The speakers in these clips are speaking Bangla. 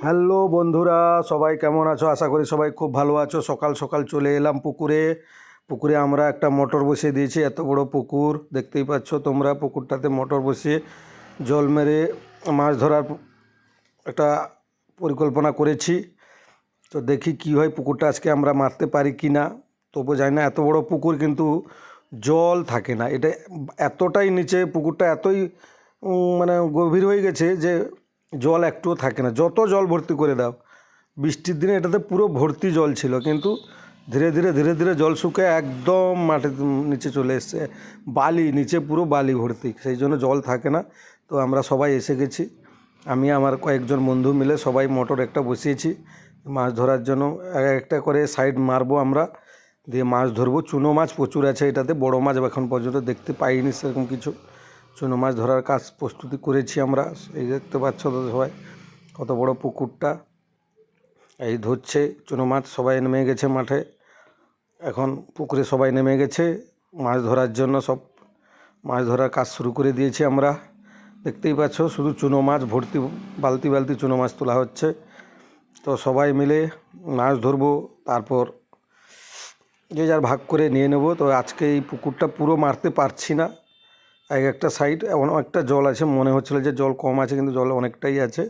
হ্যালো বন্ধুরা, সবাই কেমন আছো? আশা করি সবাই খুব ভালো আছো। সকাল সকাল চলে এলাম পুকুরে আমরা একটা মোটর বসিয়ে দিয়েছি। এত বড় পুকুর দেখতেই পাচ্ছ তোমরা। পুকুরটাতে মোটর বসিয়ে জল মেরে মাছ ধরার একটা পরিকল্পনা করেছি। তো দেখি কি হয়, পুকুরটা আজকে আমরা মারতে পারি কি না। তবু জানি না, এত বড় পুকুর কিন্তু জল থাকে না। এটা এতটাই নিচে, পুকুরটা এতই মানে গভীর হয়ে গেছে যে জল একটুও থাকে না, যত জল ভর্তি করে দাও। বৃষ্টির দিনে এটাতে পুরো ভর্তি জল ছিল, কিন্তু ধীরে ধীরে ধীরে ধীরে জল শুকিয়ে একদম মাটির নিচে চলে এসছে। বালি নিচে পুরো বালি ভর্তি, সেই জন্য জল থাকে না। তো আমরা সবাই এসে গেছি। আমি আমার কয়েকজন বন্ধু মিলে সবাই মোটর একটা বসিয়েছি মাছ ধরার জন্য। একটা করে সাইড মারবো আমরা, দিয়ে মাছ ধরবো। চুনো মাছ প্রচুর আছে এটাতে, বড় মাছ এখন পর্যন্ত দেখতে পাইনি সেরকম কিছু। চুনো মাছ ধরার কাজ প্রস্তুতি করেছি আমরা। এই দেখতে পাচ্ছ তো সবাই, কত বড় পুকুরটা। এই ধরছে চুনো মাছ, সবাই নেমে গেছে মাঠে। এখন পুকুরে সবাই নেমে গেছে মাছ ধরার জন্য। সব মাছ ধরার কাজ শুরু করে দিয়েছি আমরা। দেখতেই পাচ্ছ শুধু চুনো মাছ ভর্তি, বালতি বালতি চুনো মাছ তোলা হচ্ছে। তো সবাই মিলে মাছ ধরবো, তারপর যে যার ভাগ করে নিয়ে নেব। তো আজকে এই পুকুরটা পুরো মারতে পারছি না। একটা সাইড অনেকটা জল আছে, মনে হচ্ছিল যে জল কম আছে, কিন্তু জল অনেকটাই আছে।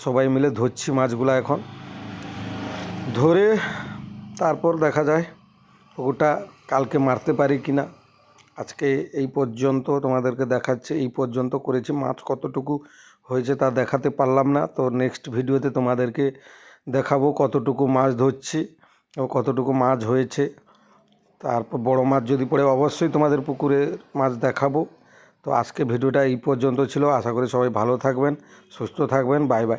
সবাই মিলে ধরছি মাছগুলো এখন। ধরে তারপর দেখা যায় পুকুরটা কালকে মারতে পারি কি না। আজকে এই পর্যন্ত তোমাদেরকে দেখাচ্ছে, এই পর্যন্ত করেছি। মাছ কতটুকু হয়েছে তা দেখাতে পারলাম না। তো নেক্সট ভিডিওতে তোমাদেরকে দেখাবো কতটুকু মাছ ধরছি ও কতটুকু মাছ হয়েছে। তারপর বড় মাছ যদি পড়ে অবশ্যই তোমাদের পুকুরে মাছ দেখাবো। তো আজকে ভিডিওটা এই পর্যন্ত ছিল। আশা করি সবাই ভালো থাকবেন, সুস্থ থাকবেন। Bye bye.